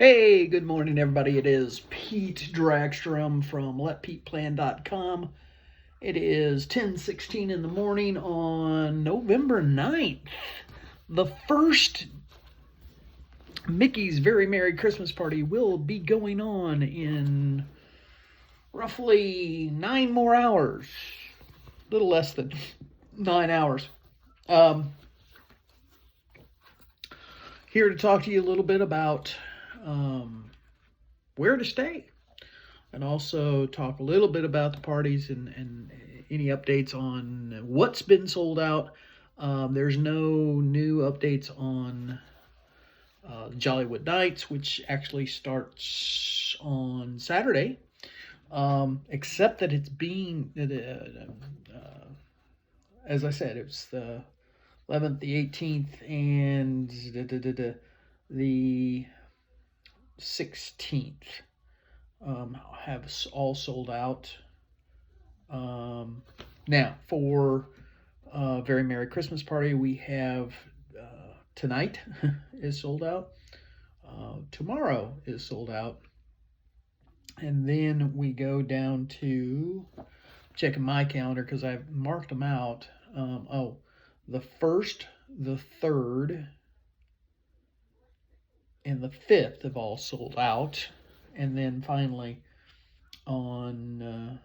Hey, good morning, everybody. It is Pete Dragstrom from LetPetePlan.com. It is 10:16 in the morning on November 9th. The first Mickey's Very Merry Christmas Party will be going on in roughly 9 more hours. A little less than 9 hours. Here to talk to you a little bit about where to stay, and also talk a little bit about the parties and any updates on what's been sold out. There's no new updates on Jollywood Nights, which actually starts on Saturday, except that it's being, as I said, it's the 11th, the 18th, and the 16th have all sold out. Now, for Very Merry Christmas Party, we have tonight is sold out. Tomorrow is sold out. And then we go down to checking my calendar because I've marked them out. The 1st, the 3rd, and the 5th have all sold out. And then finally on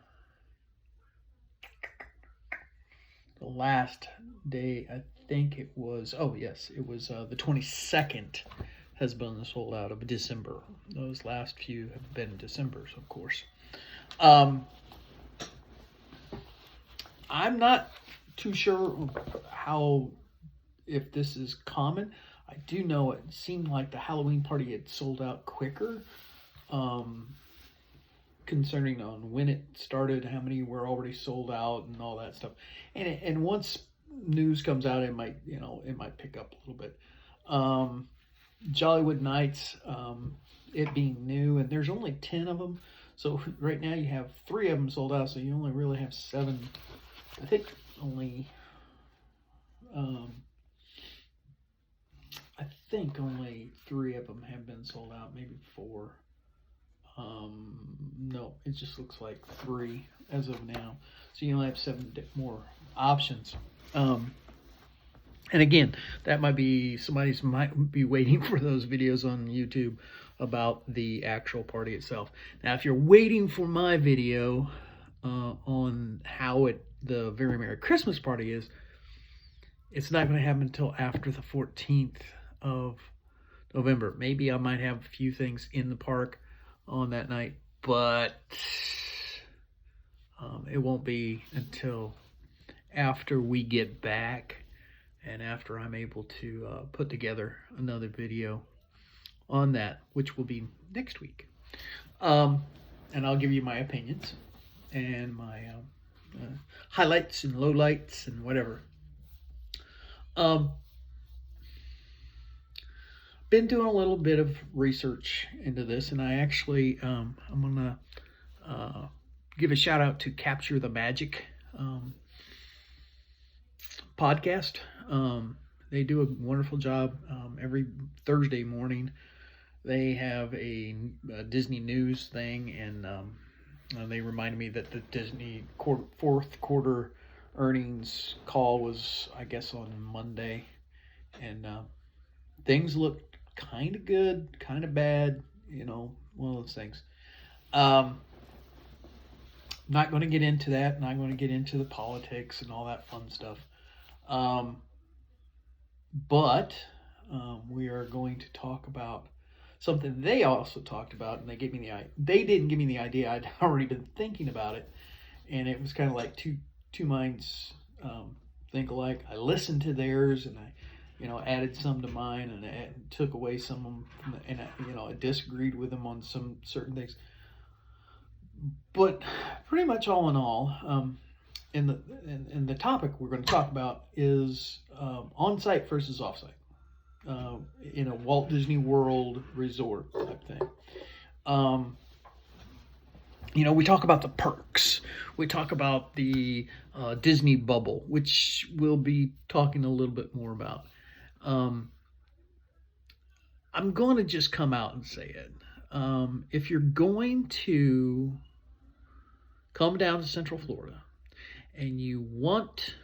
the last day, I think it was, it was the 22nd has been sold out of December. Those last few have been December's, of course. I'm not too sure if this is common. I do know it seemed like the Halloween party had sold out quicker, concerning on when it started, how many were already sold out, and all that stuff. And once news comes out, it might pick up a little bit. Jollywood Nights, it being new, and there's only 10 of them. So right now you have 3 of them sold out, so you only really have 7. I think only I think only 3 of them have been sold out, maybe 4. No, it just looks like 3 as of now. So you only have 7 more options. And again, that might be might be waiting for those videos on YouTube about the actual party itself. Now, if you're waiting for my video on how the Very Merry Christmas Party is, it's not going to happen until after the 14th of November. Maybe I might have a few things in the park on that night, but it won't be until after we get back and after I'm able to put together another video on that, which will be next week. And I'll give you my opinions and my highlights and lowlights and whatever. Been doing a little bit of research into this, and I actually I'm gonna give a shout out to Capture the Magic podcast. They do a wonderful job. Every Thursday morning they have a Disney news thing, and they reminded me that the Disney fourth quarter earnings call was, I guess, on Monday, and things looked kind of good, kind of bad, one of those things. Not going to get into that. Not going to get into the politics and all that fun stuff. But we are going to talk about something they also talked about, and they didn't give me the idea. I'd already been thinking about it, and it was kind of like two minds think alike. I listened to theirs, and I added some to mine, and I took away some of them, and I disagreed with them on some certain things. But pretty much all in all, in the topic we're going to talk about is on-site versus off-site in a Walt Disney World resort type thing. We talk about the perks. We talk about the Disney bubble, which we'll be talking a little bit more about. I'm going to just come out and say it. If you're going to come down to Central Florida and you want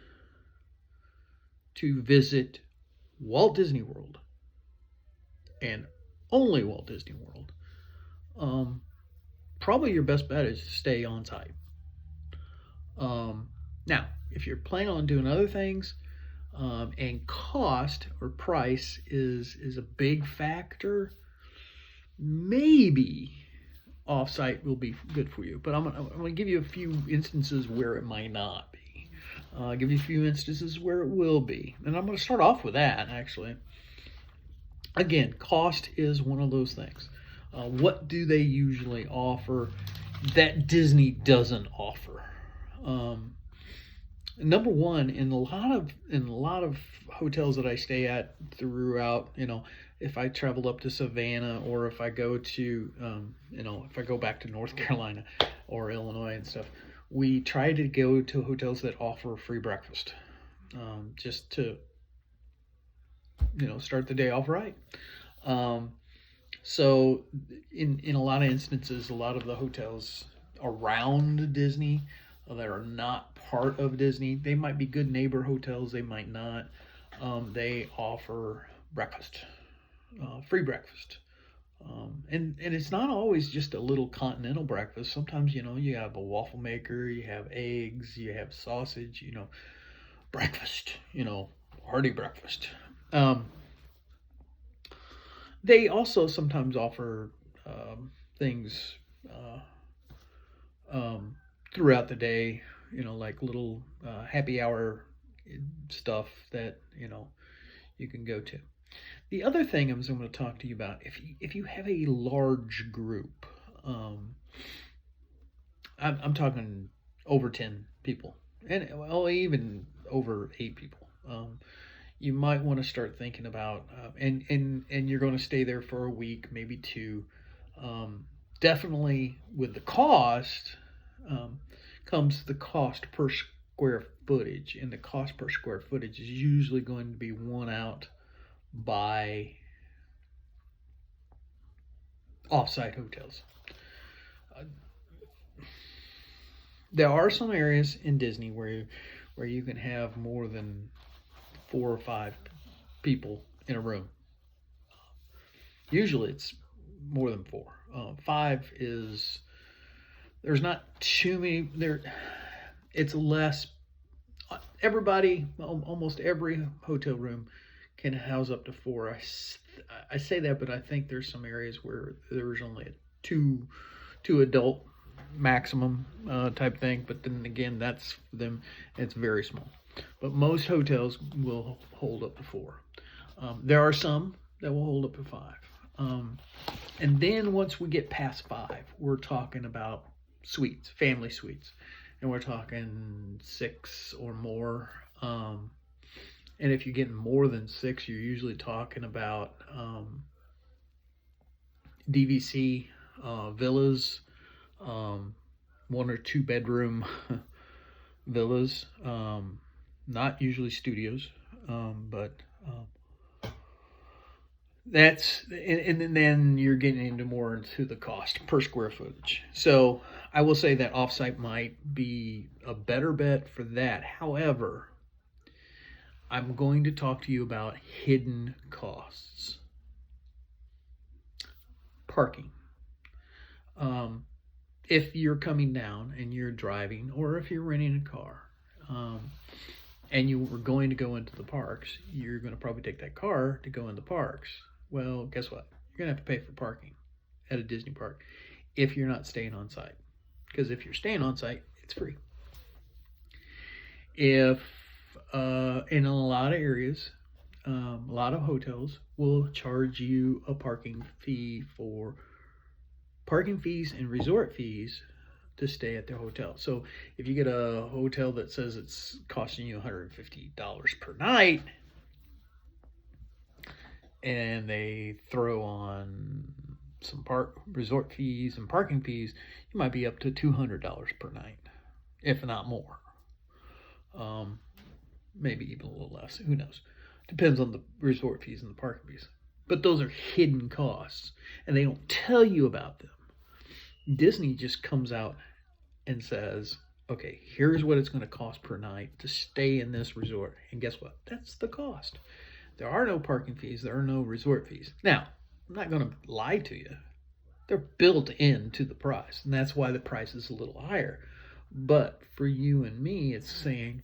to visit Walt Disney World and only Walt Disney World, probably your best bet is to stay on site. Now, if you're planning on doing other things, and cost or price is a big factor, maybe offsite will be good for you. But I'm gonna give you a few instances where it might not be. Give you a few instances where it will be, and I'm gonna start off with that actually. Again, cost is one of those things. What do they usually offer that Disney doesn't offer? Number one, in a lot of hotels that I stay at throughout, if I travel up to Savannah or if I go to, if I go back to North Carolina or Illinois and stuff, we try to go to hotels that offer free breakfast, just to, start the day off right. So in a lot of instances, a lot of the hotels around Disney that are not part of Disney, they might be good neighbor hotels, they might not. They offer breakfast, free breakfast. And it's not always just a little continental breakfast. Sometimes, you have a waffle maker, you have eggs, you have sausage, breakfast, hearty breakfast. They also sometimes offer things throughout the day, like little happy hour stuff that you can go to. The other thing I'm going to talk to you about, if you have a large group, I'm talking over 10 people, and well, even over 8 people. You might want to start thinking about, and you're going to stay there for a week, maybe 2. Definitely with the cost comes the cost per square footage, and the cost per square footage is usually going to be won out by offsite hotels. There are some areas in Disney where you can have more than 4 or 5 people in a room. Usually it's more than 4. 5 is, there's not too many there. It's less. Everybody, almost every hotel room can house up to 4. I say that, but I think there's some areas where there's only a two adult maximum type thing. But then again, that's for them. It's very small. But most hotels will hold up to 4. There are some that will hold up to 5. And then once we get past 5, we're talking about suites, family suites, and we're talking 6 or more. And if you're getting more than 6, you're usually talking about DVC villas, 1 or 2 bedroom villas, not usually studios, but that's, and then you're getting into more into the cost per square footage. So I will say that offsite might be a better bet for that. However, I'm going to talk to you about hidden costs. Parking. If you're coming down and you're driving, or if you're renting a car, and you were going to go into the parks, you're going to probably take that car to go in the parks. Well, guess what? You're going to have to pay for parking at a Disney park if you're not staying on site. Because if you're staying on site, it's free. If in a lot of areas, a lot of hotels will charge you a parking fee for parking fees and resort fees to stay at their hotel. So if you get a hotel that says it's costing you $150 per night, and they throw on some resort fees and parking fees, you might be up to $200 per night, if not more. Maybe even a little less. Who knows? Depends on the resort fees and the parking fees. But those are hidden costs, and they don't tell you about them. Disney just comes out and says, okay, here's what it's going to cost per night to stay in this resort. And guess what? That's the cost. There are no parking fees, there are no resort fees. Now, I'm not going to lie to you. They're built into the price, and that's why the price is a little higher. But for you and me, it's saying,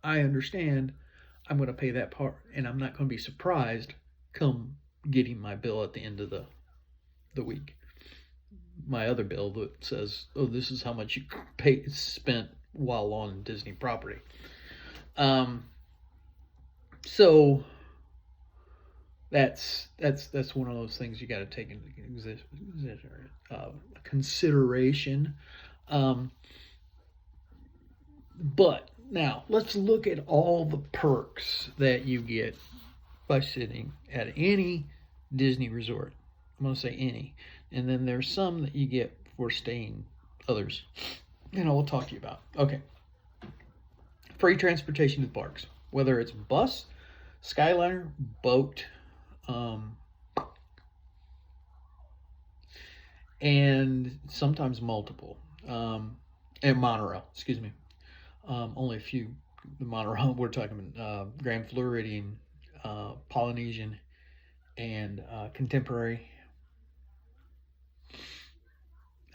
I understand I'm going to pay that part, and I'm not going to be surprised come getting my bill at the end of the week. My other bill that says, "Oh, this is how much you spent while on Disney property." So that's one of those things you got to take into consideration. But now let's look at all the perks that you get by sitting at any Disney resort. I'm going to say any. And then there's some that you get for staying others. And I will talk to you about. Okay. Free transportation to the parks. Whether it's bus, Skyliner, boat, and sometimes multiple. And monorail, excuse me. Only a few. The monorail, we're talking Grand Floridian, Polynesian, and Contemporary.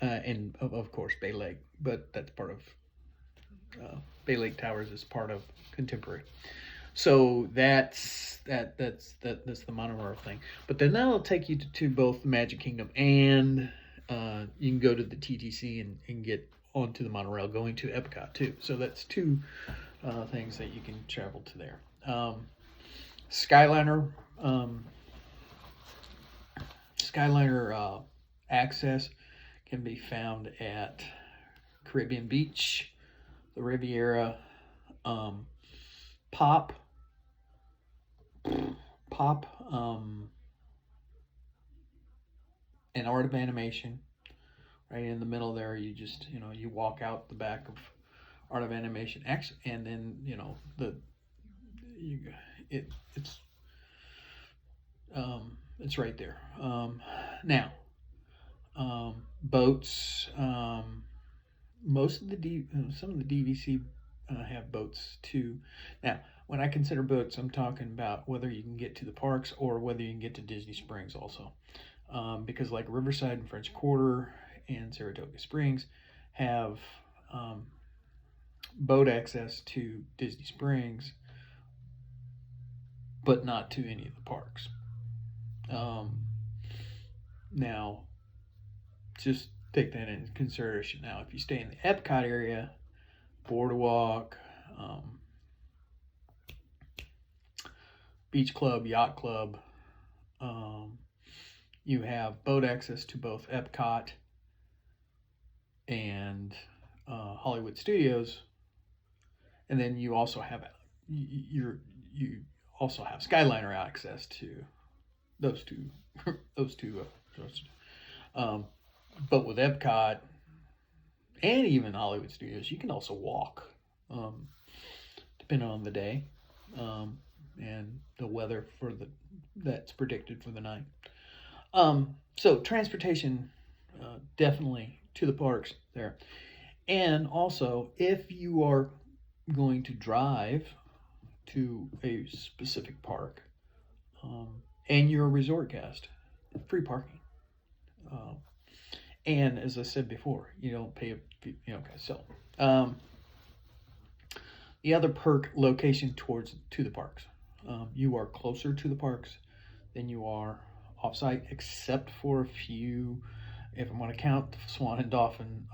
And of course Bay Lake, but that's part of Bay Lake Towers is part of Contemporary. So that's the monorail thing. But then that'll take you to both the Magic Kingdom and you can go to the TTC and get onto the monorail going to Epcot too. So that's two things that you can travel to there. Skyliner access can be found at Caribbean Beach, the Riviera, Pop, and Art of Animation. Right in the middle there, you just you walk out the back of Art of Animation, and then it's right there. Now. Boats. Most of some of the DVC have boats too. Now, when I consider boats, I'm talking about whether you can get to the parks or whether you can get to Disney Springs also, because like Riverside and French Quarter and Saratoga Springs have boat access to Disney Springs, but not to any of the parks. Now. Just take that into consideration. Now, if you stay in the Epcot area, Boardwalk, Beach Club, Yacht Club, you have boat access to both Epcot and Hollywood Studios, and then you also have you also have Skyliner access to those two. But with Epcot and even Hollywood Studios, you can also walk, depending on the day and the weather that's predicted for the night. So transportation, definitely to the parks there. And also, if you are going to drive to a specific park and you're a resort guest, free parking. And as I said before, you don't pay okay. So the other perk, location to the parks. You are closer to the parks than you are offsite, except for a few. If I'm going to count Swan and Dolphin,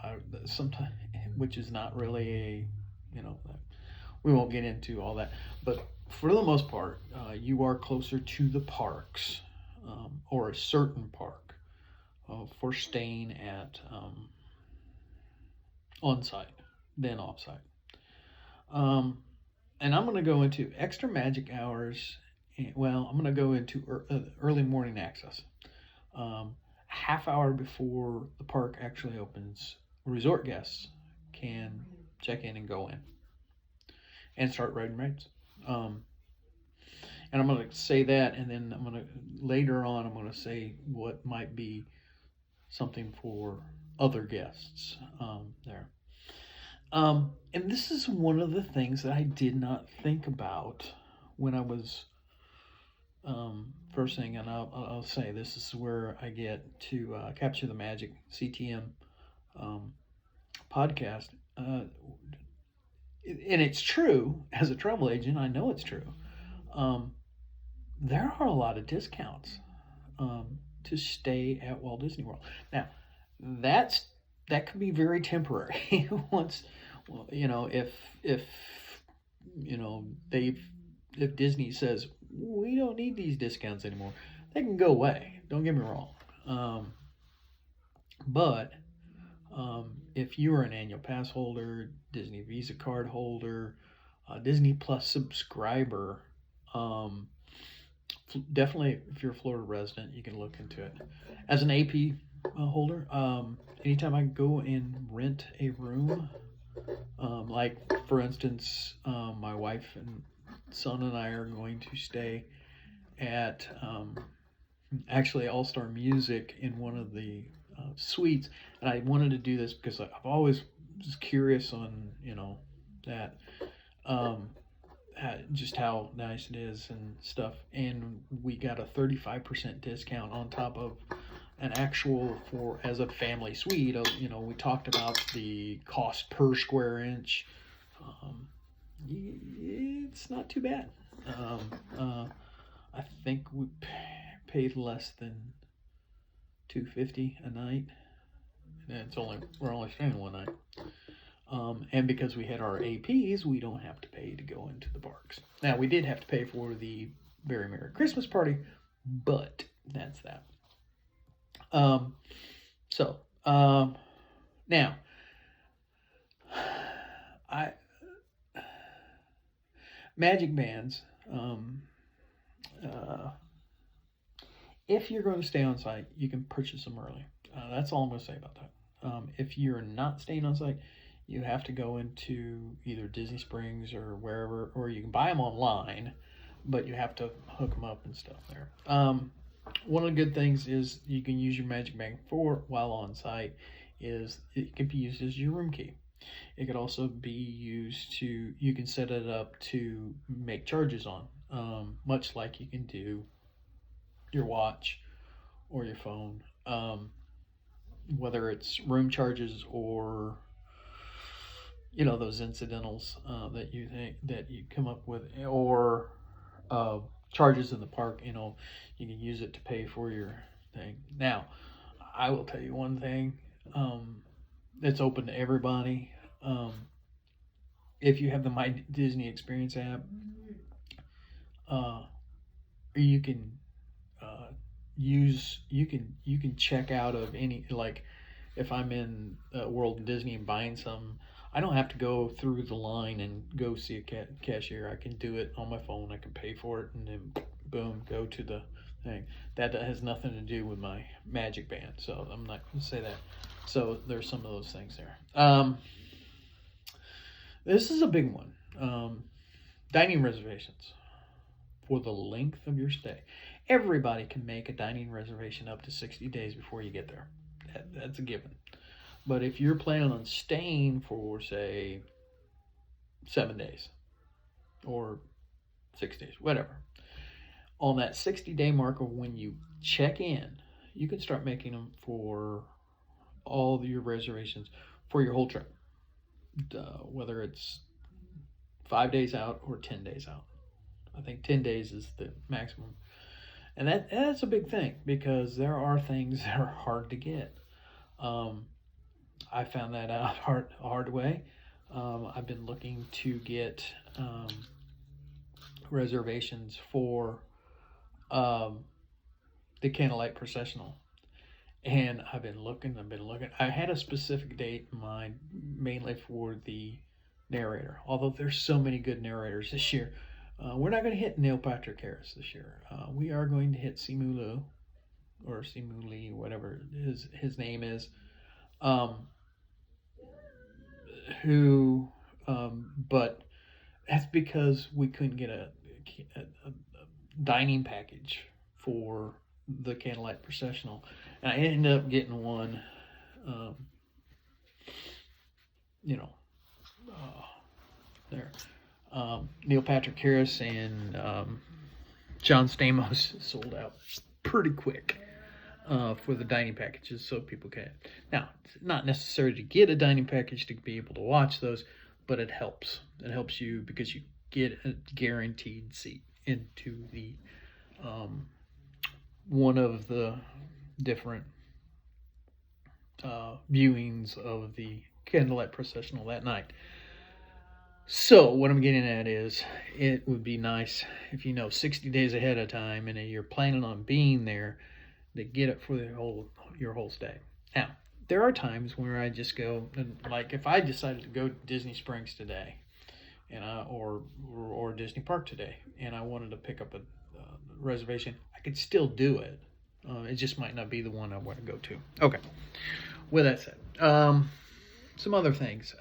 sometimes, which is not really we won't get into all that. But for the most part, you are closer to the parks or a certain park. For staying at on-site than off-site. And I'm going to go into extra magic hours. I'm going to go into early morning access. Half hour before the park actually opens, resort guests can check in and go in and start riding rides. And I'm going to say that, and then later on, I'm going to say what might be something for other guests there. And this is one of the things that I did not think about when I was first thing, and I'll say this is where I get to Capture the Magic CTM um, podcast. And it's true, as a travel agent, I know it's true. Um, there are a lot of discounts to stay at Walt Disney World. Now, that's that can be very temporary. Once, well, if you know they've if Disney says we don't need these discounts anymore, they can go away. Don't get me wrong. But if you are an annual pass holder, Disney Visa card holder, Disney Plus subscriber, um, definitely if you're a Florida resident, you can look into it. As an AP holder, anytime I go and rent a room, like for instance, my wife and son and I are going to stay at actually All Star Music in one of the suites, and I wanted to do this because I've always was curious on that just how nice it is and stuff, and we got a 35% discount on top of an actual for as a family suite. We talked about the cost per square inch. Um, it's not too bad. I think we paid less than 250 a night. And we're only staying one night. And because we had our APs, we don't have to pay to go into the parks. Now we did have to pay for the Very Merry Christmas Party, but that's that. So now I magic bands. If you're going to stay on site, you can purchase them early. That's all I'm going to say about that. If you're not staying on site, you have to go into either Disney Springs or wherever, or you can buy them online, but you have to hook them up and stuff there. One of the good things is you can use your Magic Band for while on site. Is it can be used as your room key. It could also be used to you can set it up to make charges on, much like you can do your watch or your phone, whether it's room charges or those incidentals that you think that you come up with, or charges in the park. You can use it to pay for your thing. Now, I will tell you one thing. It's open to everybody. If you have the My Disney Experience app, you can you can check out of any, like if I'm in World Disney and buying some, I don't have to go through the line and go see a cashier. I can do it on my phone. I can pay for it and then boom, go to the thing. That has nothing to do with my Magic Band, so I'm not going to say that. So there's some of those things there. This is a big one. Dining reservations for the length of your stay. Everybody can make a dining reservation up to 60 days before you get there. That's a given. But if you're planning on staying for, say, 7 days or 6 days, whatever, on that 60-day mark of when you check in, you can start making them for all your reservations for your whole trip, whether it's 5 days out or 10 days out. I think 10 days is the maximum. And that's a big thing because there are things that are hard to get. I found that out hard way. I've been looking to get reservations for the Candlelight Processional, and I've been looking. I had a specific date in mind, mainly for the narrator. Although there's so many good narrators this year, we're not going to hit Neil Patrick Harris this year. We are going to hit Simu Liu, or Simu Lee, whatever his name is. But that's because we couldn't get a dining package for the Candlelight Processional, and I ended up getting one. Um, you know, there. Neil Patrick Harris and John Stamos sold out pretty quick for the dining packages, so people can. Now, it's not necessary to get a dining package to be able to watch those, but it helps. It helps you because you get a guaranteed seat into the one of the different viewings of the Candlelight Processional that night. So what I'm getting at is, it would be nice if you know 60 days ahead of time and you're planning on being there to get it for your whole stay. Now, there are times where I just go, and like if I decided to go to Disney Springs today, and or Disney Park today, and I wanted to pick up a reservation, I could still do it. It just might not be the one I want to go to. Okay. With that said, some other things.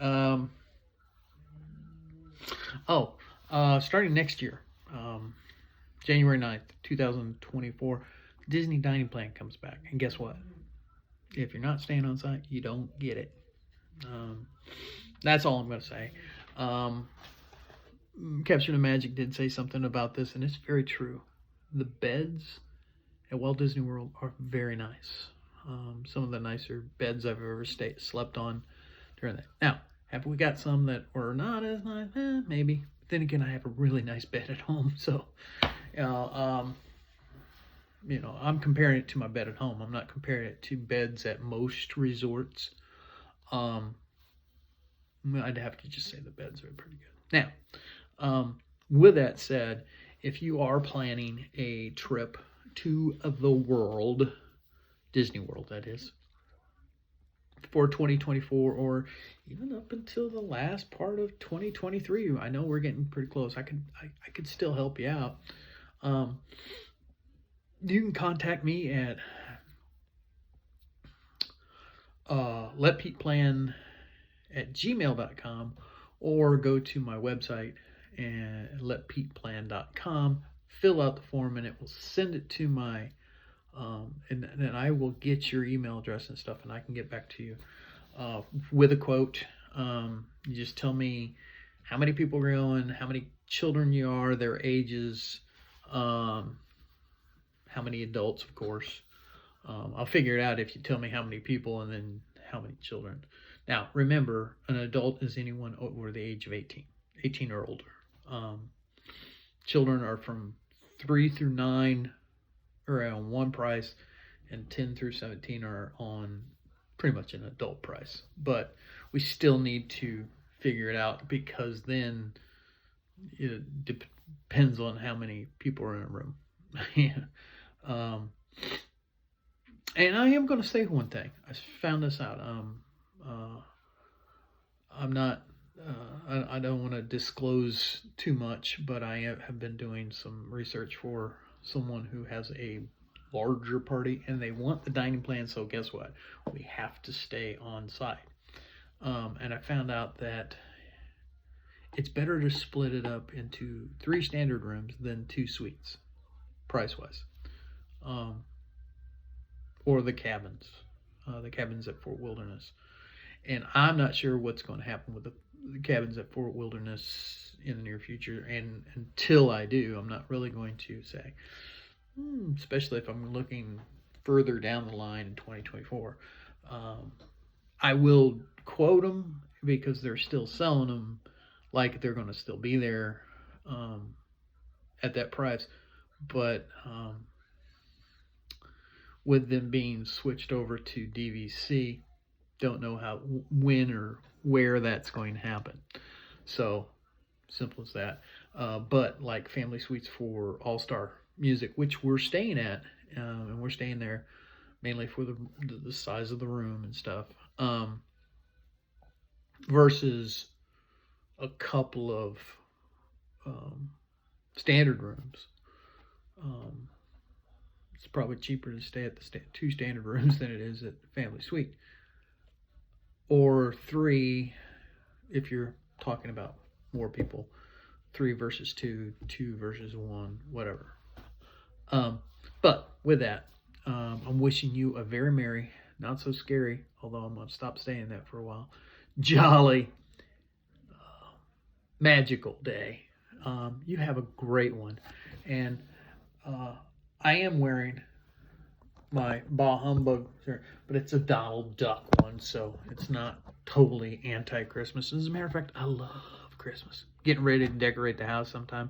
Starting next year, January 9th, 2024, Disney Dining Plan comes back. And guess what? If you're not staying on site, you don't get it. That's all I'm going to say. Capture the Magic did say something about this, and it's very true. The beds at Walt Disney World are very nice. Some of the nicer beds I've ever slept on during that. Now, have we got some that were not as nice? Maybe. But then again, I have a really nice bed at home, so I'm comparing it to my bed at home. I'm not comparing it to beds at most resorts. I'd have to just say the beds are pretty good. Now, with that said, if you are planning a trip to the world, Disney World, that is, for 2024 or even up until the last part of 2023, I know we're getting pretty close. I could still help you out. You can contact me at letpeteplan@gmail.com, or go to my website and letpeteplan.com, fill out the form, and it will send it to my and then I will get your email address and stuff, and I can get back to you with a quote. You just tell me how many people are going, how many children you are, their ages, how many adults, of course. I'll figure it out if you tell me how many people and then how many children. Now, remember, an adult is anyone over the age of 18 or older. Children are from 3 through 9 are on one price, and 10 through 17 are on pretty much an adult price. But we still need to figure it out, because then it depends on how many people are in a room. And I am going to say one thing. I found this out. I'm not. I don't want to disclose too much, but I have been doing some research for someone who has a larger party, and they want the dining plan. So guess what? We have to stay on site. And I found out that it's better to split it up into 3 standard rooms than 2 suites, price-wise. Or the cabins at Fort Wilderness. And I'm not sure what's going to happen with the cabins at Fort Wilderness in the near future. And until I do, I'm not really going to say, especially if I'm looking further down the line in 2024. I will quote them because they're still selling them like they're going to still be there at that price. But with them being switched over to DVC, don't know when or where that's going to happen. So simple as that. But like family suites for All-Star Music, which we're staying at, and we're staying there mainly for the size of the room and stuff, versus a couple of standard rooms. It's probably cheaper to stay at the 2 standard rooms than it is at the family suite. Or 3, if you're talking about more people. 3 versus 2, 2 versus 1, whatever. But with that, I'm wishing you a very merry, not so scary, although I'm going to stop saying that for a while, jolly, magical day. You have a great one. And I am wearing my Bah Humbug shirt, but it's a Donald Duck one, so it's not totally anti-Christmas. As a matter of fact, I love Christmas. Getting ready to decorate the house sometime.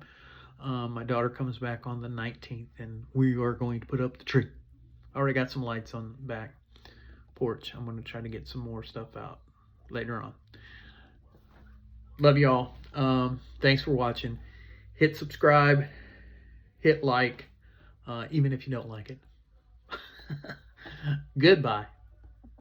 My daughter comes back on the 19th, and we are going to put up the tree. I already got some lights on the back porch. I'm going to try to get some more stuff out later on. Love y'all. Thanks for watching. Hit subscribe. Hit like, even if you don't like it. Goodbye.